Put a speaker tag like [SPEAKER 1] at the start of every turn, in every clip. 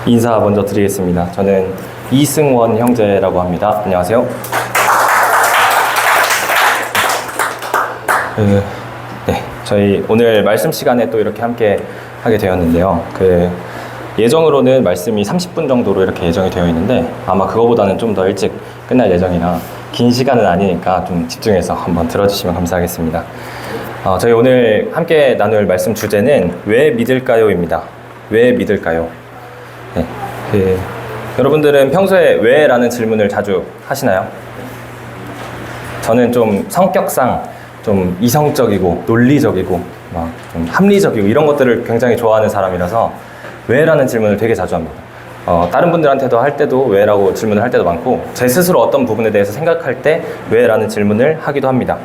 [SPEAKER 1] 인사 먼저 드리겠습니다. 저는 이승원 형제라고 합니다. 안녕하세요. 저희 오늘 말씀 시간에 또 이렇게 함께 하게 되었는데요. 예정으로는 말씀이 30분 정도로 이렇게 예정이 되어 있는데 아마 그거보다는 좀 더 일찍 끝날 예정이라 긴 시간은 아니니까 좀 집중해서 한번 들어주시면 감사하겠습니다. 저희 오늘 함께 나눌 말씀 주제는 왜 믿을까요?입니다. 왜 믿을까요? 여러분들은 평소에 왜? 라는 질문을 자주 하시나요? 저는 좀 성격상 좀 이성적이고 논리적이고 막 좀 합리적이고 이런 것들을 굉장히 좋아하는 사람이라서 왜? 라는 질문을 되게 자주 합니다. 다른 분들한테도 할 때도 왜? 라고 질문을 할 때도 많고 제 스스로 어떤 부분에 대해서 생각할 때 왜? 라는 질문을 하기도 합니다.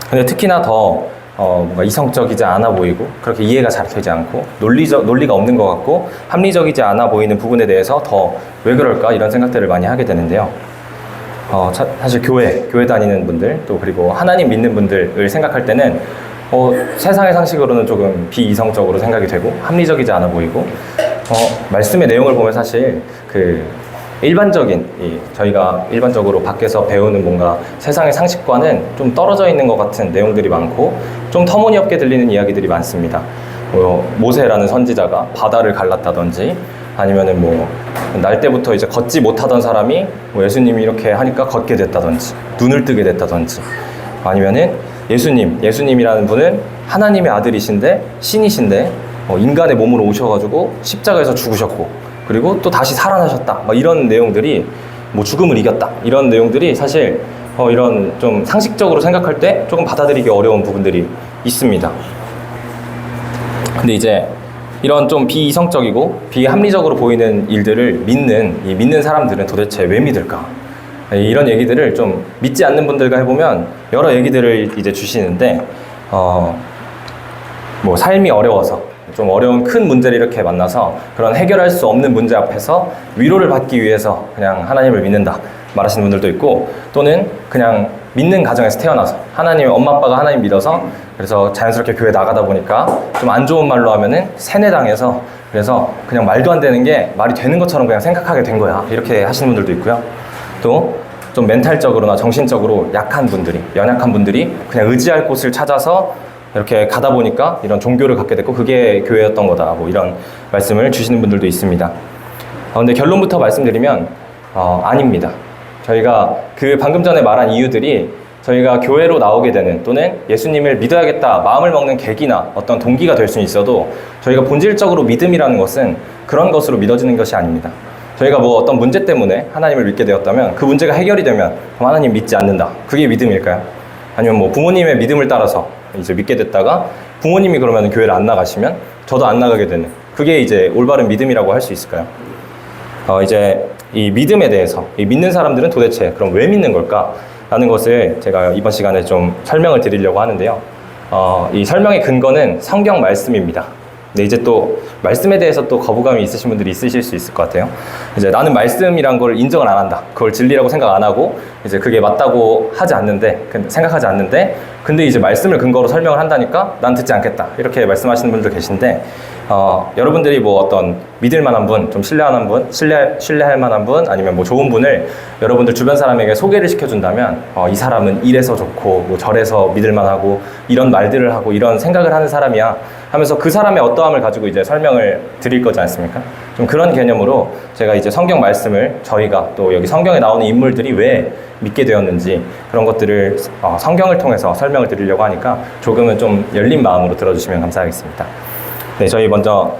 [SPEAKER 1] 근데 특히나 더 뭔가 이성적이지 않아 보이고 그렇게 이해가 잘 되지 않고 논리가 없는 것 같고 합리적이지 않아 보이는 부분에 대해서 더 왜 그럴까 이런 생각들을 많이 하게 되는데요. 사실 교회 다니는 분들 또 그리고 하나님 믿는 분들을 생각할 때는 세상의 상식으로는 조금 비이성적으로 생각이 되고 합리적이지 않아 보이고 말씀의 내용을 보면 사실 저희가 일반적으로 밖에서 배우는 뭔가 세상의 상식과는 좀 떨어져 있는 것 같은 내용들이 많고 좀 터무니없게 들리는 이야기들이 많습니다. 모세라는 선지자가 바다를 갈랐다든지 아니면은 날 때부터 이제 걷지 못하던 사람이 예수님이 이렇게 하니까 걷게 됐다든지 눈을 뜨게 됐다든지 아니면은 예수님이라는 분은 하나님의 아들이신데 신이신데 인간의 몸으로 오셔가지고 십자가에서 죽으셨고 그리고 또 다시 살아나셨다. 이런 내용들이 죽음을 이겼다. 이런 내용들이 사실 이런 좀 상식적으로 생각할 때 조금 받아들이기 어려운 부분들이 있습니다. 근데 이제 이런 좀 비이성적이고 비합리적으로 보이는 일들을 믿는 사람들은 도대체 왜 믿을까? 이런 얘기들을 좀 믿지 않는 분들과 해보면 여러 얘기들을 이제 주시는데 삶이 어려워서 좀 어려운 큰 문제를 이렇게 만나서 그런 해결할 수 없는 문제 앞에서 위로를 받기 위해서 그냥 하나님을 믿는다 말하시는 분들도 있고 또는 그냥 믿는 가정에서 태어나서 엄마 아빠가 하나님 믿어서 그래서 자연스럽게 교회 나가다 보니까 좀 안 좋은 말로 하면은 세뇌당해서 그래서 그냥 말도 안 되는 게 말이 되는 것처럼 그냥 생각하게 된 거야 이렇게 하시는 분들도 있고요. 또 좀 멘탈적으로나 정신적으로 연약한 분들이 그냥 의지할 곳을 찾아서 이렇게 가다 보니까 이런 종교를 갖게 됐고 그게 교회였던 거다 이런 말씀을 주시는 분들도 있습니다. 근데 결론부터 말씀드리면 아닙니다. 저희가 방금 전에 말한 이유들이 저희가 교회로 나오게 되는 또는 예수님을 믿어야겠다 마음을 먹는 계기나 어떤 동기가 될 수는 있어도 저희가 본질적으로 믿음이라는 것은 그런 것으로 믿어지는 것이 아닙니다. 저희가 어떤 문제 때문에 하나님을 믿게 되었다면 그 문제가 해결이 되면 그럼 하나님 믿지 않는다. 그게 믿음일까요? 아니면 부모님의 믿음을 따라서 이제 믿게 됐다가 부모님이 그러면 교회를 안 나가시면 저도 안 나가게 되는 그게 이제 올바른 믿음이라고 할 수 있을까요? 이제 이 믿음에 대해서 믿는 사람들은 도대체 그럼 왜 믿는 걸까? 라는 것을 제가 이번 시간에 좀 설명을 드리려고 하는데요. 이 설명의 근거는 성경 말씀입니다. 근데 이제 또 말씀에 대해서 또 거부감이 있으신 분들이 있으실 수 있을 것 같아요. 이제 나는 말씀이란 걸 인정을 안 한다. 그걸 진리라고 생각 안 하고 이제 그게 맞다고 생각하지 않는데 근데 이제 말씀을 근거로 설명을 한다니까 난 듣지 않겠다. 이렇게 말씀하시는 분들 계신데 여러분들이 어떤 믿을 만한 분, 좀 신뢰할 만한 분 아니면 좋은 분을 여러분들 주변 사람에게 소개를 시켜준다면 이 사람은 이래서 좋고 저래서 믿을 만하고 이런 말들을 하고 이런 생각을 하는 사람이야 하면서 그 사람의 어떠함을 가지고 이제 설명을 드릴 거지 않습니까? 좀 그런 개념으로 제가 이제 성경 말씀을 저희가 또 여기 성경에 나오는 인물들이 왜 믿게 되었는지 그런 것들을 성경을 통해서 설명을 드리려고 하니까 조금은 좀 열린 마음으로 들어주시면 감사하겠습니다. 네, 저희 먼저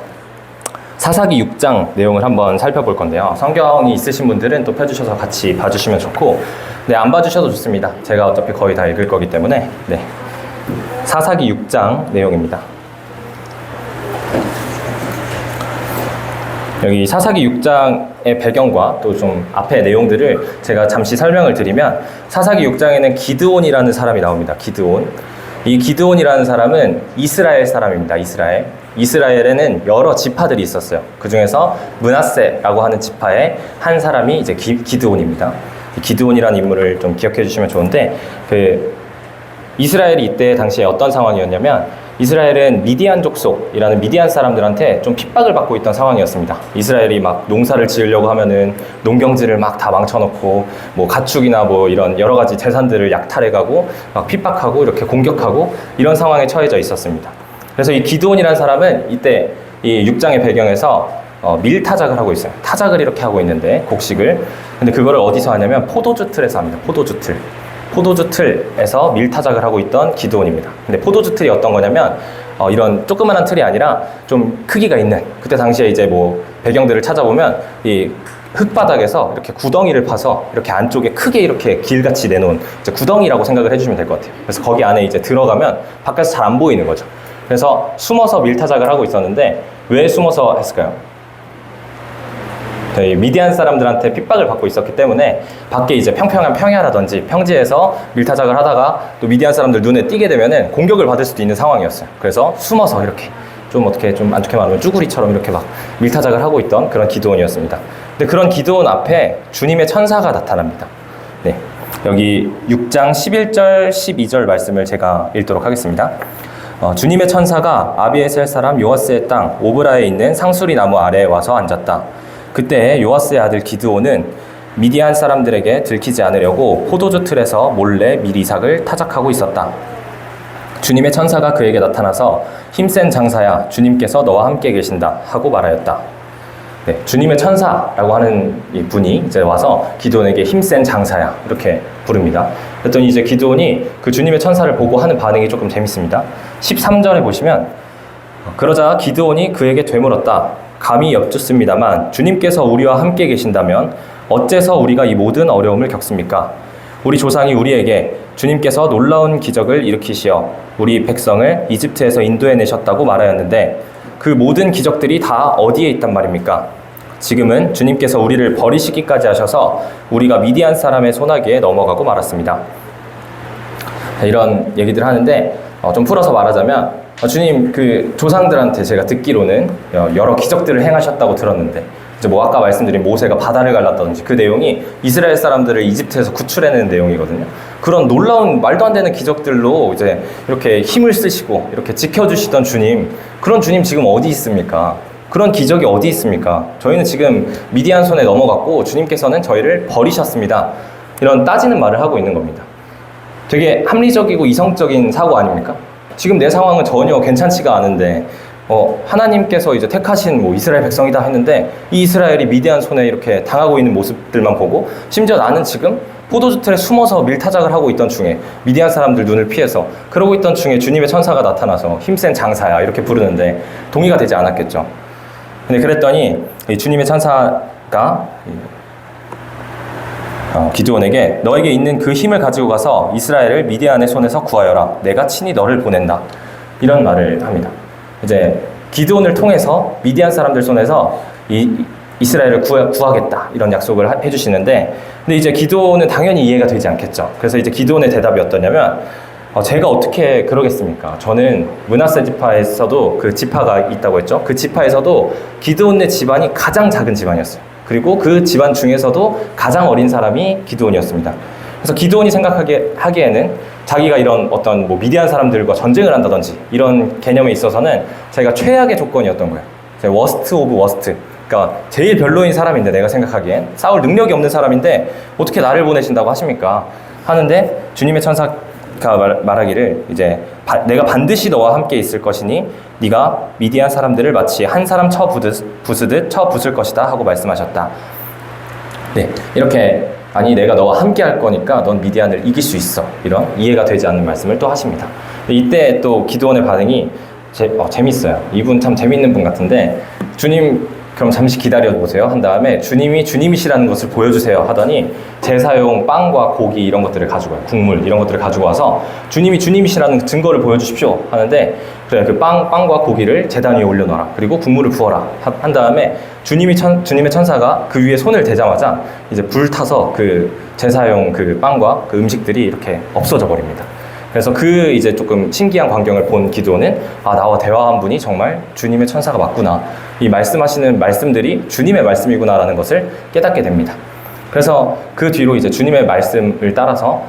[SPEAKER 1] 사사기 6장 내용을 한번 살펴볼 건데요. 성경이 있으신 분들은 또 펴주셔서 같이 봐주시면 좋고 안 봐주셔도 좋습니다. 제가 어차피 거의 다 읽을 거기 때문에 사사기 6장 내용입니다. 여기 사사기 6장의 배경과 또 좀 앞의 내용들을 제가 잠시 설명을 드리면 사사기 6장에는 기드온이라는 사람이 나옵니다. 이 기드온이라는 사람은 이스라엘 사람입니다. 이스라엘에는 여러 지파들이 있었어요. 그 중에서 므낫세라고 하는 지파의 한 사람이 이제 기드온입니다. 기드온이라는 인물을 좀 기억해 주시면 좋은데 이스라엘이 이때 당시에 어떤 상황이었냐면 이스라엘은 미디안 족속이라는 미디안 사람들한테 좀 핍박을 받고 있던 상황이었습니다. 이스라엘이 막 농사를 지으려고 하면은 농경지를 막 다 망쳐놓고 뭐 가축이나 뭐 이런 여러 가지 재산들을 약탈해가고 막 핍박하고 이렇게 공격하고 이런 상황에 처해져 있었습니다. 그래서 이 기드온이라는 사람은 이때 이 6장의 배경에서 밀타작을 하고 있어요. 타작을 이렇게 하고 있는데 곡식을. 근데 그거를 어디서 하냐면 포도주 틀에서 합니다. 포도주 틀에서 밀타작을 하고 있던 기드온입니다. 근데 포도주 틀이 어떤 거냐면 이런 조그만한 틀이 아니라 좀 크기가 있는, 그때 당시에 이제 뭐 배경들을 찾아보면 이 흙바닥에서 이렇게 구덩이를 파서 이렇게 안쪽에 크게 이렇게 길같이 내놓은 이제 구덩이라고 생각을 해주시면 될 것 같아요. 그래서 거기 안에 이제 들어가면 바깥에서 잘 안 보이는 거죠. 그래서 숨어서 밀타작을 하고 있었는데 왜 숨어서 했을까요? 미디안 사람들한테 핍박을 받고 있었기 때문에 밖에 이제 평평한 평야라든지 평지에서 밀타작을 하다가 또 미디안 사람들 눈에 띄게 되면은 공격을 받을 수도 있는 상황이었어요. 그래서 숨어서 이렇게 좀 어떻게 좀 안 좋게 말하면 쭈구리처럼 이렇게 막 밀타작을 하고 있던 그런 기드온이었습니다. 근데 그런 기드온 앞에 주님의 천사가 나타납니다. 네, 여기 6장 11절 12절 말씀을 제가 읽도록 하겠습니다. 주님의 천사가 아비에셀 사람 요아스의 땅 오브라에 있는 상수리 나무 아래에 와서 앉았다. 그때 요아스의 아들 기드온은 미디안 사람들에게 들키지 않으려고 포도주 틀에서 몰래 밀이삭을 타작하고 있었다. 주님의 천사가 그에게 나타나서 힘센 장사야, 주님께서 너와 함께 계신다 하고 말하였다. 네, 주님의 천사라고 하는 이 분이 이제 와서 기드온에게 힘센 장사야 이렇게 부릅니다. 그랬더니 이제 기드온이 그 주님의 천사를 보고 하는 반응이 조금 재밌습니다. 13절에 보시면 그러자 기드온이 그에게 되물었다. 감히 여쭙습니다만 주님께서 우리와 함께 계신다면 어째서 우리가 이 모든 어려움을 겪습니까? 우리 조상이 우리에게 주님께서 놀라운 기적을 일으키시어 우리 백성을 이집트에서 인도해내셨다고 말하였는데 그 모든 기적들이 다 어디에 있단 말입니까? 지금은 주님께서 우리를 버리시기까지 하셔서 우리가 미디안 사람의 손아귀에 넘어가고 말았습니다. 이런 얘기들 하는데 좀 풀어서 말하자면 주님 그 조상들한테 제가 듣기로는 여러 기적들을 행하셨다고 들었는데 이제 뭐 아까 말씀드린 모세가 바다를 갈랐다든지 그 내용이 이스라엘 사람들을 이집트에서 구출해내는 내용이거든요. 그런 놀라운 말도 안 되는 기적들로 이제 이렇게 힘을 쓰시고 이렇게 지켜주시던 주님, 그런 주님 지금 어디 있습니까? 그런 기적이 어디 있습니까? 저희는 지금 미디안 손에 넘어갔고 주님께서는 저희를 버리셨습니다. 이런 따지는 말을 하고 있는 겁니다. 되게 합리적이고 이성적인 사고 아닙니까? 지금 내 상황은 전혀 괜찮지가 않은데 하나님께서 이제 택하신 뭐 이스라엘 백성이다 했는데 이 이스라엘이 미디안 손에 이렇게 당하고 있는 모습들만 보고 심지어 나는 지금 포도주 틀에 숨어서 밀타작을 하고 있던 중에 미디안 사람들 눈을 피해서 그러고 있던 중에 주님의 천사가 나타나서 힘센 장사야 이렇게 부르는데 동의가 되지 않았겠죠. 근데 그랬더니 이 주님의 천사가 기드온에게 너에게 있는 그 힘을 가지고 가서 이스라엘을 미디안의 손에서 구하여라. 내가 친히 너를 보낸다. 이런 말을 합니다. 이제 기드온을 통해서 미디안 사람들 손에서 이스라엘을 구하겠다 이런 약속을 해주시는데, 근데 이제 기드온은 당연히 이해가 되지 않겠죠. 그래서 이제 기드온의 대답이 어떠냐면 제가 어떻게 그러겠습니까? 저는 므낫세 지파에서도 그 지파가 있다고 했죠. 그 지파에서도 기드온네 집안이 가장 작은 집안이었어요. 그리고 그 집안 중에서도 가장 어린 사람이 기드온이었습니다. 그래서 기드온이 생각하기에는 자기가 이런 어떤 뭐 미디안 사람들과 전쟁을 한다든지 이런 개념에 있어서는 자기가 최악의 조건이었던 거예요. 워스트 오브 워스트. 그러니까 제일 별로인 사람인데 내가 생각하기엔 싸울 능력이 없는 사람인데 어떻게 나를 보내신다고 하십니까? 하는데 주님의 천사가 말하기를 이제 내가 반드시 너와 함께 있을 것이니 네가 미디안 사람들을 마치 한 사람 부수듯 쳐 부술 것이다 하고 말씀하셨다. 네, 이렇게 아니 내가 너와 함께 할 거니까 넌 미디안을 이길 수 있어. 이런 이해가 되지 않는 말씀을 또 하십니다. 이때 또 기드온의 반응이 재밌어요. 이분 참 재밌는 분 같은데 주님 그럼 잠시 기다려보세요 한 다음에 주님이 주님이시라는 것을 보여주세요 하더니 제사용 빵과 고기 이런 것들을 가지고 와요. 국물 이런 것들을 가지고 와서 주님이 주님이시라는 증거를 보여주십시오 하는데 그래 그 빵과 고기를 제단 위에 올려놔라. 그리고 국물을 부어라 한 다음에 주님의 천사가 그 위에 손을 대자마자 이제 불 타서 그 제사용 그 빵과 그 음식들이 이렇게 없어져 버립니다. 그래서 그 이제 조금 신기한 광경을 본 기드온은 나와 대화한 분이 정말 주님의 천사가 맞구나. 이 말씀하시는 말씀들이 주님의 말씀이구나라는 것을 깨닫게 됩니다. 그래서 그 뒤로 이제 주님의 말씀을 따라서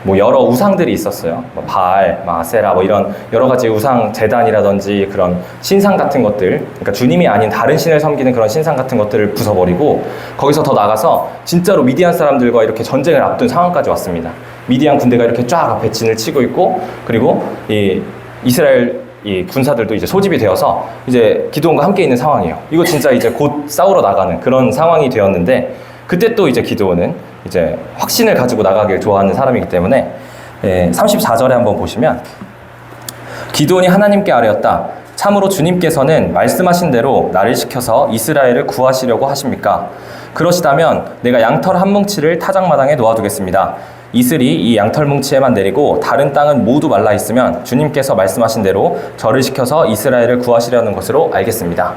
[SPEAKER 1] 뭐 여러 우상들이 있었어요. 뭐 바알, 아세라 뭐 이런 여러 가지 우상 제단이라든지 그런 신상 같은 것들, 그러니까 주님이 아닌 다른 신을 섬기는 그런 신상 같은 것들을 부숴버리고 거기서 더 나가서 진짜로 미디안 사람들과 이렇게 전쟁을 앞둔 상황까지 왔습니다. 미디안 군대가 이렇게 쫙 앞에 진을 치고 있고, 그리고 이 이스라엘 이 군사들도 이제 소집이 되어서 이제 기드온과 함께 있는 상황이에요. 이거 진짜 이제 곧 싸우러 나가는 그런 상황이 되었는데, 그때 또 이제 기드온은 이제 확신을 가지고 나가길 좋아하는 사람이기 때문에 34절에 한번 보시면, 기드온이 하나님께 아뢰었다. 참으로 주님께서는 말씀하신 대로 나를 시켜서 이스라엘을 구하시려고 하십니까? 그러시다면 내가 양털 한 뭉치를 타작마당에 놓아두겠습니다. 이슬이 이 양털 뭉치에만 내리고 다른 땅은 모두 말라 있으면 주님께서 말씀하신 대로 저를 시켜서 이스라엘을 구하시려는 것으로 알겠습니다.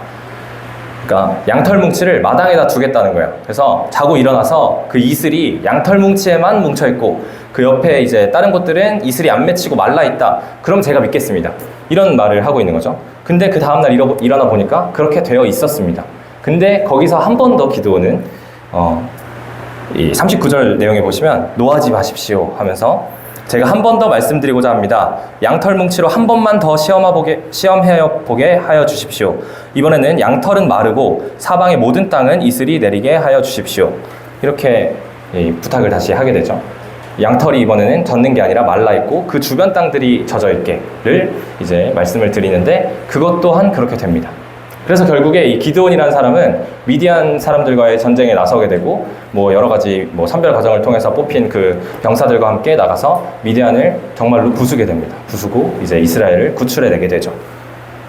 [SPEAKER 1] 그러니까 양털 뭉치를 마당에다 두겠다는 거예요. 그래서 자고 일어나서 그 이슬이 양털 뭉치에만 뭉쳐 있고 그 옆에 이제 다른 곳들은 이슬이 안 맺히고 말라 있다. 그럼 제가 믿겠습니다. 이런 말을 하고 있는 거죠. 근데 그 다음날 일어나 보니까 그렇게 되어 있었습니다. 근데 거기서 한 번 더 기드온은 이 39절 내용에 보시면 노하지 마십시오 하면서 제가 한 번 더 말씀드리고자 합니다. 양털 뭉치로 한 번만 더 시험해 보게 하여 주십시오. 이번에는 양털은 마르고 사방의 모든 땅은 이슬이 내리게 하여 주십시오. 이렇게 부탁을 다시 하게 되죠. 양털이 이번에는 젖는 게 아니라 말라 있고 그 주변 땅들이 젖어 있게를 이제 말씀을 드리는데, 그것 또한 그렇게 됩니다. 그래서 결국에 이 기드온이라는 사람은 미디안 사람들과의 전쟁에 나서게 되고, 뭐 여러 가지 뭐 선별 과정을 통해서 뽑힌 그 병사들과 함께 나가서 미디안을 정말로 부수게 됩니다. 부수고 이제 이스라엘을 구출해내게 되죠.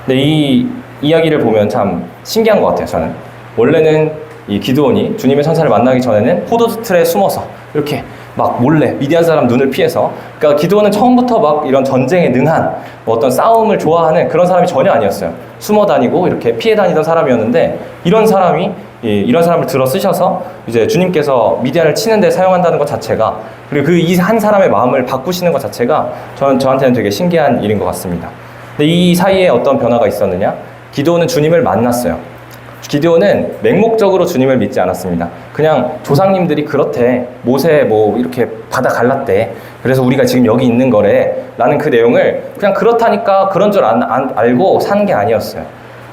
[SPEAKER 1] 근데 이 이야기를 보면 참 신기한 것 같아요. 저는 원래는 이 기드온이 주님의 천사를 만나기 전에는 포도주 틀에 숨어서 이렇게 막 몰래 미디안 사람 눈을 피해서, 그러니까 기드온은 처음부터 막 이런 전쟁에 능한 뭐 어떤 싸움을 좋아하는 그런 사람이 전혀 아니었어요. 숨어 다니고 이렇게 피해 다니던 사람이었는데, 이런 사람을 들어 쓰셔서 이제 주님께서 미디안을 치는 데 사용한다는 것 자체가, 그리고 그 이 한 사람의 마음을 바꾸시는 것 자체가 저한테는 되게 신기한 일인 것 같습니다. 근데 이 사이에 어떤 변화가 있었느냐? 기드온은 주님을 만났어요. 기드온은 맹목적으로 주님을 믿지 않았습니다. 그냥 조상님들이 그렇대, 모세 뭐 이렇게 바다 갈랐대, 그래서 우리가 지금 여기 있는 거래 라는 그 내용을 그냥 그렇다니까 그런 줄 알고 산 게 아니었어요.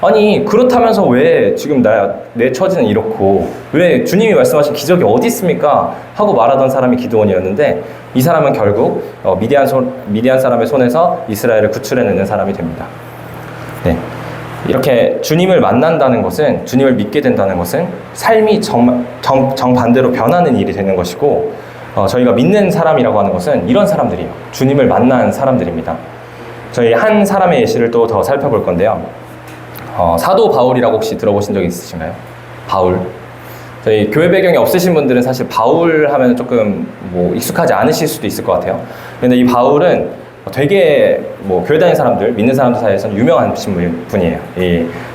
[SPEAKER 1] 아니 그렇다면서 왜 지금 내 처지는 이렇고 왜 주님이 말씀하신 기적이 어디 있습니까? 하고 말하던 사람이 기드온이었는데, 이 사람은 결국 미디안 사람의 손에서 이스라엘을 구출해내는 사람이 됩니다. 네. 이렇게 주님을 만난다는 것은, 주님을 믿게 된다는 것은 삶이 정반대로 변하는 일이 되는 것이고, 저희가 믿는 사람이라고 하는 것은 이런 사람들이에요. 주님을 만난 사람들입니다. 저희 한 사람의 예시를 또 더 살펴볼 건데요. 사도 바울이라고 혹시 들어보신 적 있으신가요? 바울. 저희 교회 배경이 없으신 분들은 사실 바울 하면 조금 뭐 익숙하지 않으실 수도 있을 것 같아요. 근데 이 바울은 되게 뭐 교회 다니는 사람들, 믿는 사람들 사이에서는 유명한 분이에요.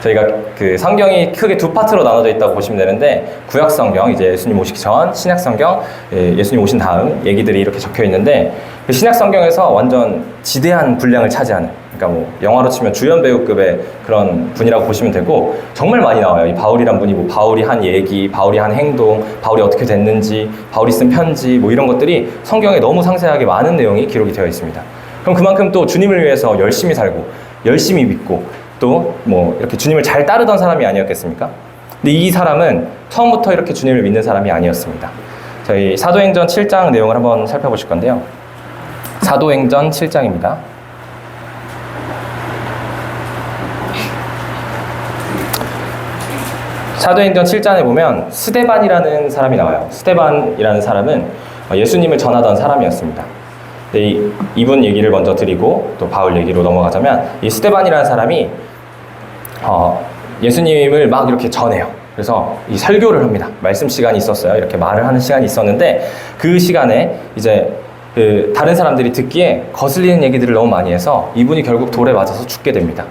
[SPEAKER 1] 저희가 그 성경이 크게 두 파트로 나눠져 있다고 보시면 되는데, 구약 성경, 이제 예수님 오시기 전, 신약 성경, 예수님 오신 다음 얘기들이 이렇게 적혀 있는데, 그 신약 성경에서 완전 지대한 분량을 차지하는, 그러니까 뭐 영화로 치면 주연 배우급의 그런 분이라고 보시면 되고, 정말 많이 나와요. 이 바울이란 분이 뭐 바울이 한 얘기, 바울이 한 행동, 바울이 어떻게 됐는지, 바울이 쓴 편지, 뭐 이런 것들이 성경에 너무 상세하게 많은 내용이 기록이 되어 있습니다. 그럼 그만큼 또 주님을 위해서 열심히 살고 열심히 믿고 또 뭐 이렇게 주님을 잘 따르던 사람이 아니었겠습니까? 근데 이 사람은 처음부터 이렇게 주님을 믿는 사람이 아니었습니다. 저희 사도행전 7장 내용을 한번 살펴보실 건데요. 사도행전 7장입니다. 사도행전 7장에 보면 스데반이라는 사람이 나와요. 스데반이라는 사람은 예수님을 전하던 사람이었습니다. 이분 얘기를 먼저 드리고 또 바울 얘기로 넘어가자면, 이 스데반이라는 사람이 예수님을 막 이렇게 전해요. 그래서 이 설교를 합니다. 말씀 시간이 있었어요. 이렇게 말을 하는 시간이 있었는데, 그 시간에 이제 그 다른 사람들이 듣기에 거슬리는 얘기들을 너무 많이 해서 이분이 결국 돌에 맞아서 죽게 됩니다.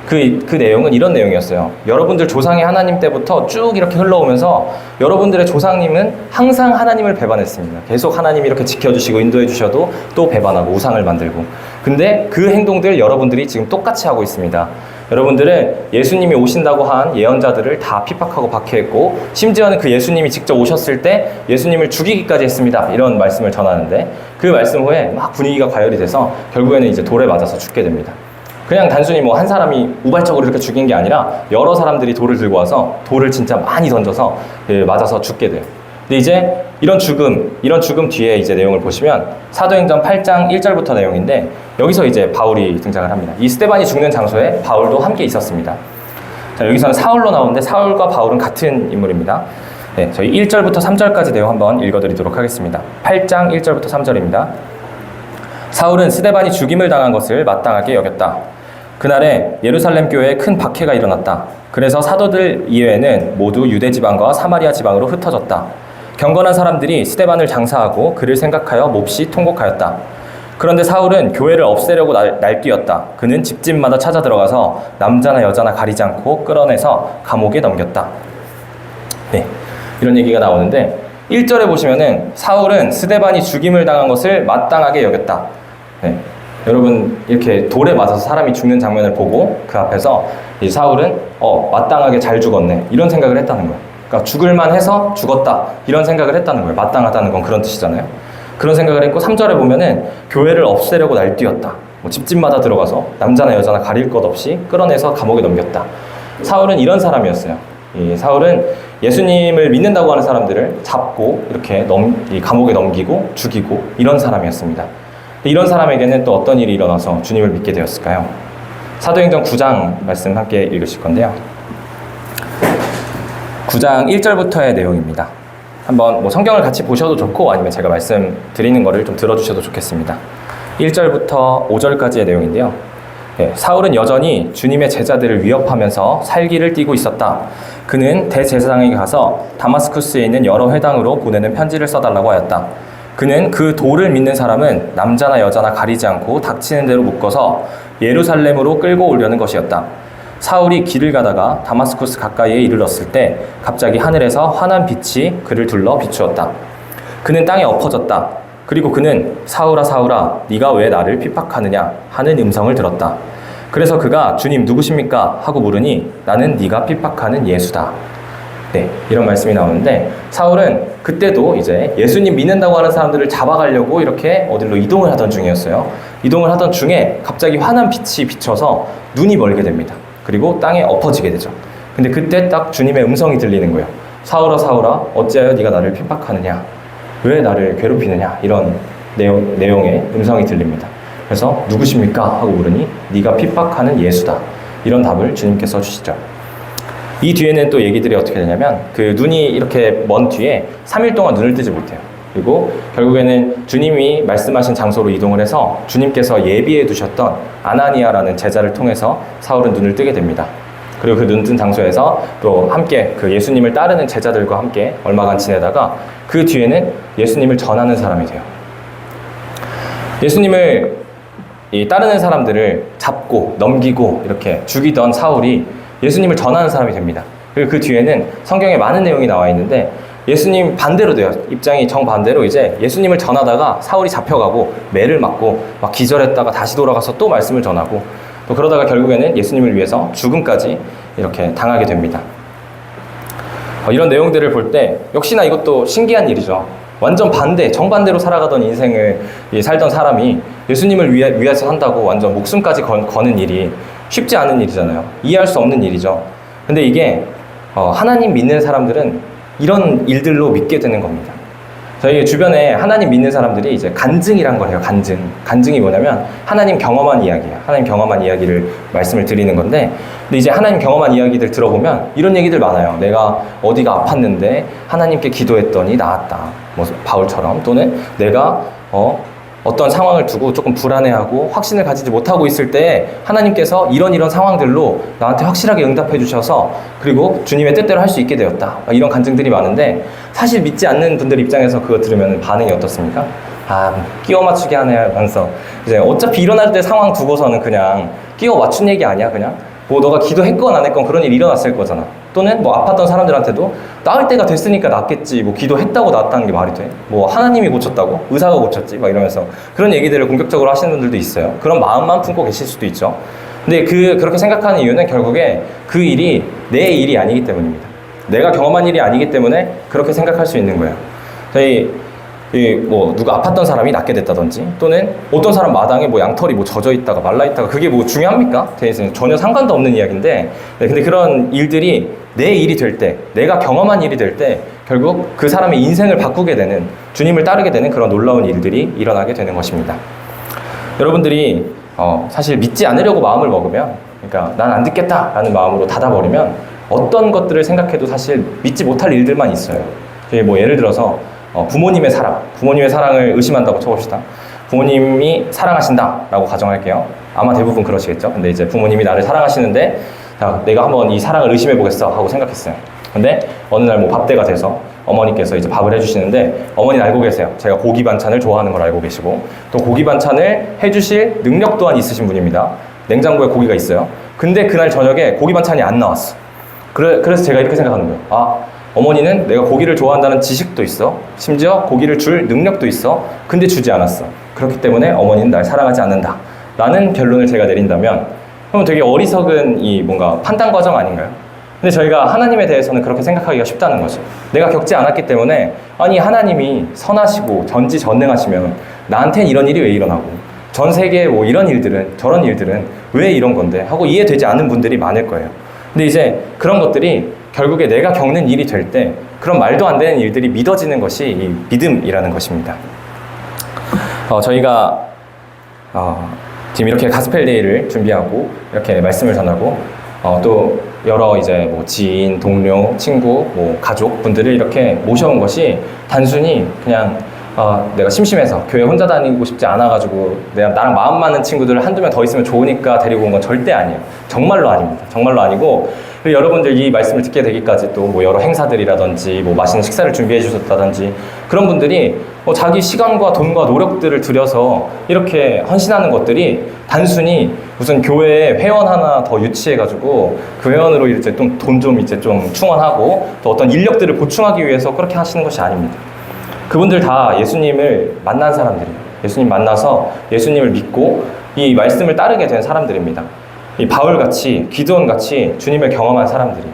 [SPEAKER 1] 그 내용은 이런 내용이었어요. 여러분들 조상의 하나님 때부터 쭉 이렇게 흘러오면서 여러분들의 조상님은 항상 하나님을 배반했습니다. 계속 하나님이 이렇게 지켜주시고 인도해 주셔도 또 배반하고 우상을 만들고, 근데 그 행동들 여러분들이 지금 똑같이 하고 있습니다. 여러분들은 예수님이 오신다고 한 예언자들을 다 핍박하고 박해했고, 심지어는 그 예수님이 직접 오셨을 때 예수님을 죽이기까지 했습니다. 이런 말씀을 전하는데, 그 말씀 후에 막 분위기가 과열이 돼서 결국에는 이제 돌에 맞아서 죽게 됩니다. 그냥 단순히 뭐 한 사람이 우발적으로 이렇게 죽인 게 아니라 여러 사람들이 돌을 들고 와서 돌을 진짜 많이 던져서 맞아서 죽게 돼요. 근데 이제 이런 죽음 뒤에 이제 내용을 보시면 사도행전 8장 1절부터 내용인데, 여기서 이제 바울이 등장을 합니다. 이 스데반이 죽는 장소에 바울도 함께 있었습니다. 자, 여기서는 사울로 나오는데 사울과 바울은 같은 인물입니다. 네, 저희 1절부터 3절까지 내용 한번 읽어드리도록 하겠습니다. 8장 1절부터 3절입니다. 사울은 스데반이 죽임을 당한 것을 마땅하게 여겼다. 그날에 예루살렘 교회에 큰 박해가 일어났다. 그래서 사도들 이외에는 모두 유대 지방과 사마리아 지방으로 흩어졌다. 경건한 사람들이 스데반을 장사하고 그를 생각하여 몹시 통곡하였다. 그런데 사울은 교회를 없애려고 날뛰었다. 그는 집집마다 찾아 들어가서 남자나 여자나 가리지 않고 끌어내서 감옥에 넘겼다. 네, 이런 얘기가 나오는데 1절에 보시면은 사울은 스데반이 죽임을 당한 것을 마땅하게 여겼다. 네, 여러분 이렇게 돌에 맞아서 사람이 죽는 장면을 보고 그 앞에서 이 사울은 마땅하게 잘 죽었네 이런 생각을 했다는 거예요. 그러니까 죽을만 해서 죽었다 이런 생각을 했다는 거예요. 마땅하다는 건 그런 뜻이잖아요. 그런 생각을 했고 3절에 보면은 교회를 없애려고 날뛰었다. 뭐 집집마다 들어가서 남자나 여자나 가릴 것 없이 끌어내서 감옥에 넘겼다. 사울은 이런 사람이었어요. 이 사울은 예수님을 믿는다고 하는 사람들을 잡고 이렇게 이 감옥에 넘기고 죽이고 이런 사람이었습니다. 이런 사람에게는 또 어떤 일이 일어나서 주님을 믿게 되었을까요? 사도행전 9장 말씀 함께 읽으실 건데요. 9장 1절부터의 내용입니다. 한번 뭐 성경을 같이 보셔도 좋고 아니면 제가 말씀드리는 거를 좀 들어주셔도 좋겠습니다. 1절부터 5절까지의 내용인데요. 네, 사울은 여전히 주님의 제자들을 위협하면서 살기를 띠고 있었다. 그는 대제사장에게 가서 다마스쿠스에 있는 여러 회당으로 보내는 편지를 써달라고 하였다. 그는 그 도를 믿는 사람은 남자나 여자나 가리지 않고 닥치는 대로 묶어서 예루살렘으로 끌고 오려는 것이었다. 사울이 길을 가다가 다마스쿠스 가까이에 이르렀을 때 갑자기 하늘에서 환한 빛이 그를 둘러 비추었다. 그는 땅에 엎어졌다. 그리고 그는 사울아 사울아 네가 왜 나를 핍박하느냐 하는 음성을 들었다. 그래서 그가 주님 누구십니까? 하고 물으니 나는 네가 핍박하는 예수다. 네, 이런 말씀이 나오는데 사울은 그때도 이제 예수님 믿는다고 하는 사람들을 잡아가려고 이렇게 어디로 이동을 하던 중이었어요. 이동을 하던 중에 갑자기 환한 빛이 비쳐서 눈이 멀게 됩니다. 그리고 땅에 엎어지게 되죠. 근데 그때 딱 주님의 음성이 들리는 거예요. 사울아 사울아 어찌하여 네가 나를 핍박하느냐 왜 나를 괴롭히느냐 이런 내용의 음성이 들립니다. 그래서 누구십니까? 하고 물으니 네가 핍박하는 예수다. 이런 답을 주님께서 주시죠. 이 뒤에는 또 얘기들이 어떻게 되냐면 그 눈이 이렇게 먼 뒤에 3일 동안 눈을 뜨지 못해요. 그리고 결국에는 주님이 말씀하신 장소로 이동을 해서 주님께서 예비해 두셨던 아나니아라는 제자를 통해서 사울은 눈을 뜨게 됩니다. 그리고 그 눈 뜬 장소에서 또 함께 그 예수님을 따르는 제자들과 함께 얼마간 지내다가 그 뒤에는 예수님을 전하는 사람이 돼요. 예수님을 따르는 사람들을 잡고 넘기고 이렇게 죽이던 사울이 예수님을 전하는 사람이 됩니다. 그리고 그 뒤에는 성경에 많은 내용이 나와 있는데 예수님 반대로 돼요. 입장이 정반대로 이제 예수님을 전하다가 사울이 잡혀가고 매를 맞고 막 기절했다가 다시 돌아가서 또 말씀을 전하고 또 그러다가 결국에는 예수님을 위해서 죽음까지 이렇게 당하게 됩니다. 이런 내용들을 볼 때 역시나 이것도 신기한 일이죠. 완전 반대, 정반대로 살아가던 인생을 살던 사람이 예수님을 위해서 산다고 완전 목숨까지 거는 일이 쉽지 않은 일이잖아요. 이해할 수 없는 일이죠. 근데 이게 하나님 믿는 사람들은 이런 일들로 믿게 되는 겁니다. 저희 주변에 하나님 믿는 사람들이 이제 간증이란 걸 해요. 간증이 뭐냐면 하나님 경험한 이야기예요. 하나님 경험한 이야기를 말씀을 드리는 건데, 근데 이제 하나님 경험한 이야기들 들어보면 이런 얘기들 많아요. 내가 어디가 아팠는데 하나님께 기도했더니 나았다. 뭐 바울처럼. 또는 내가 어떤 상황을 두고 조금 불안해하고 확신을 가지지 못하고 있을 때 하나님께서 이런 상황들로 나한테 확실하게 응답해 주셔서 그리고 주님의 뜻대로 할 수 있게 되었다. 이런 간증들이 많은데 사실 믿지 않는 분들 입장에서 그거 들으면 반응이 어떻습니까? 끼워 맞추기 하네 하면서 이제 어차피 일어날 때 상황 두고서는 그냥 끼워 맞춘 얘기 아니야 그냥? 뭐 너가 기도했건 안 했건 그런 일이 일어났을 거잖아. 또는 뭐 아팠던 사람들한테도 나을 때가 됐으니까 낫겠지. 뭐 기도했다고 낫다는 게 말이 돼? 뭐 하나님이 고쳤다고? 의사가 고쳤지? 막 이러면서 그런 얘기들을 공격적으로 하시는 분들도 있어요. 그런 마음만 품고 계실 수도 있죠. 근데 그렇게 생각하는 이유는 결국에 그 일이 내 일이 아니기 때문입니다. 내가 경험한 일이 아니기 때문에 그렇게 생각할 수 있는 거예요. 뭐 누가 아팠던 사람이 낫게 됐다든지, 또는 어떤 사람 마당에 뭐 양털이 뭐 젖어 있다가 말라 있다가, 그게 뭐 중요합니까? 전혀 상관도 없는 이야기인데, 근데 그런 일들이 내 일이 될 때, 내가 경험한 일이 될 때 결국 그 사람의 인생을 바꾸게 되는, 주님을 따르게 되는 그런 놀라운 일들이 일어나게 되는 것입니다. 여러분들이 사실 믿지 않으려고 마음을 먹으면, 그러니까 난 안 듣겠다라는 마음으로 닫아버리면 어떤 것들을 생각해도 사실 믿지 못할 일들만 있어요. 뭐 예를 들어서 부모님의 사랑을 의심한다고 쳐봅시다. 부모님이 사랑하신다라고 가정할게요. 아마 대부분 그러시겠죠. 근데 이제 부모님이 나를 사랑하시는데, 자, 내가 한번 이 사랑을 의심해 보겠어 하고 생각했어요. 근데 어느 날 뭐 밥때가 돼서 어머니께서 이제 밥을 해주시는데, 어머니는 알고 계세요. 제가 고기 반찬을 좋아하는 걸 알고 계시고, 또 고기 반찬을 해주실 능력 또한 있으신 분입니다. 냉장고에 고기가 있어요. 근데 그날 저녁에 고기 반찬이 안 나왔어. 그래서 제가 이렇게 생각하는 거예요. 어머니는 내가 고기를 좋아한다는 지식도 있어, 심지어 고기를 줄 능력도 있어, 근데 주지 않았어. 그렇기 때문에 어머니는 날 사랑하지 않는다 라는 결론을 제가 내린다면, 그럼 되게 어리석은 이 뭔가 판단 과정 아닌가요? 근데 저희가 하나님에 대해서는 그렇게 생각하기가 쉽다는 거죠. 내가 겪지 않았기 때문에, 아니 하나님이 선하시고 전지전능하시면 나한텐 이런 일이 왜 일어나고, 전 세계에 뭐 이런 일들은, 저런 일들은 왜 이런 건데 하고 이해되지 않는 분들이 많을 거예요. 근데 이제 그런 것들이 결국에 내가 겪는 일이 될 때 그런 말도 안 되는 일들이 믿어지는 것이 이 믿음이라는 것입니다. 저희가 지금 이렇게 가스펠데이를 준비하고 이렇게 말씀을 전하고, 또 여러 이제 뭐 지인, 동료, 친구, 뭐 가족 분들을 이렇게 모셔온 것이 단순히 그냥 내가 심심해서 교회 혼자 다니고 싶지 않아가지고 나랑 마음 맞는 친구들 한두 명 더 있으면 좋으니까 데리고 온 건 절대 아니에요. 정말로 아닙니다. 정말로 아니고, 그리고 여러분들 이 말씀을 듣게 되기까지 또 뭐 여러 행사들이라든지 뭐 맛있는 식사를 준비해 주셨다든지, 그런 분들이 자기 시간과 돈과 노력들을 들여서 이렇게 헌신하는 것들이 단순히 무슨 교회에 회원 하나 더 유치해가지고 그 회원으로 이제 돈 좀 이제 좀 충원하고 또 어떤 인력들을 보충하기 위해서 그렇게 하시는 것이 아닙니다. 그분들 다 예수님을 만난 사람들이에요. 예수님 만나서 예수님을 믿고 이 말씀을 따르게 된 사람들입니다. 이 바울같이, 기드온같이 주님을 경험한 사람들이에요.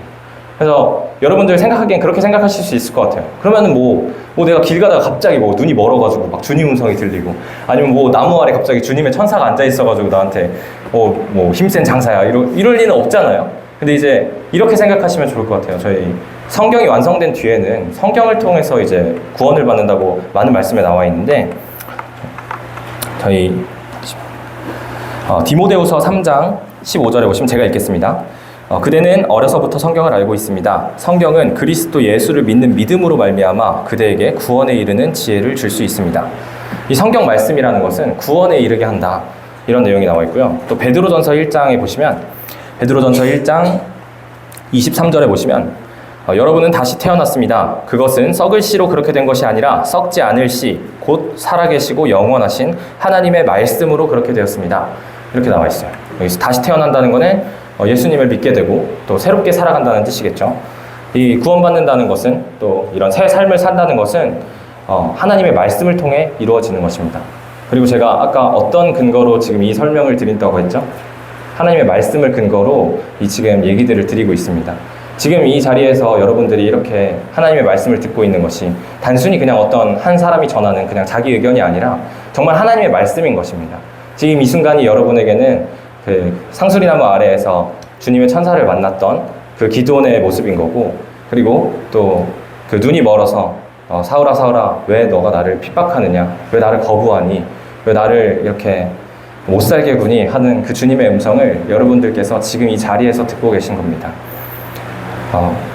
[SPEAKER 1] 그래서 여러분들 생각하기엔 그렇게 생각하실 수 있을 것 같아요. 그러면은 뭐 내가 길 가다가 갑자기 뭐 눈이 멀어가지고 막 주님 음성이 들리고, 아니면 뭐 나무 아래 갑자기 주님의 천사가 앉아있어가지고 나한테 뭐 힘센 장사야 이럴 리는 없잖아요. 근데 이제 이렇게 생각하시면 좋을 것 같아요. 저희 성경이 완성된 뒤에는 성경을 통해서 이제 구원을 받는다고 많은 말씀에 나와 있는데, 저희 디모데후서 3장 15절에 보시면 제가 읽겠습니다. 그대는 어려서부터 성경을 알고 있습니다. 성경은 그리스도 예수를 믿는 믿음으로 말미암아 그대에게 구원에 이르는 지혜를 줄 수 있습니다. 이 성경 말씀이라는 것은 구원에 이르게 한다, 이런 내용이 나와 있고요. 또 베드로전서 1장에 보시면, 베드로전서 1장 23절에 보시면 여러분은 다시 태어났습니다. 그것은 썩을 씨로 그렇게 된 것이 아니라 썩지 않을 씨, 곧 살아계시고 영원하신 하나님의 말씀으로 그렇게 되었습니다. 이렇게 나와 있어요. 여기서 다시 태어난다는 것은 예수님을 믿게 되고 또 새롭게 살아간다는 뜻이겠죠. 이 구원받는다는 것은, 또 이런 새 삶을 산다는 것은 하나님의 말씀을 통해 이루어지는 것입니다. 그리고 제가 아까 어떤 근거로 지금 이 설명을 드린다고 했죠? 하나님의 말씀을 근거로 이 지금 얘기들을 드리고 있습니다. 지금 이 자리에서 여러분들이 이렇게 하나님의 말씀을 듣고 있는 것이 단순히 그냥 어떤 한 사람이 전하는 그냥 자기 의견이 아니라 정말 하나님의 말씀인 것입니다. 지금 이 순간이 여러분에게는 그 상수리나무 아래에서 주님의 천사를 만났던 그 기드온의 모습인 거고, 그리고 또 그 눈이 멀어서 사울아 사울아 왜 너가 나를 핍박하느냐, 왜 나를 거부하니, 왜 나를 이렇게 못살게 구니 하는 그 주님의 음성을 여러분들께서 지금 이 자리에서 듣고 계신 겁니다.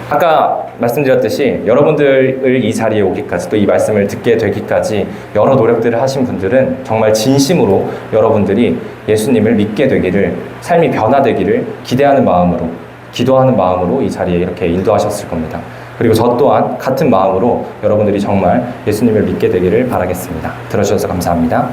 [SPEAKER 1] 아까 말씀드렸듯이 여러분들을 이 자리에 오기까지, 또 이 말씀을 듣게 되기까지 여러 노력들을 하신 분들은 정말 진심으로 여러분들이 예수님을 믿게 되기를, 삶이 변화되기를 기대하는 마음으로, 기도하는 마음으로 이 자리에 이렇게 인도하셨을 겁니다. 그리고 저 또한 같은 마음으로 여러분들이 정말 예수님을 믿게 되기를 바라겠습니다. 들어주셔서 감사합니다.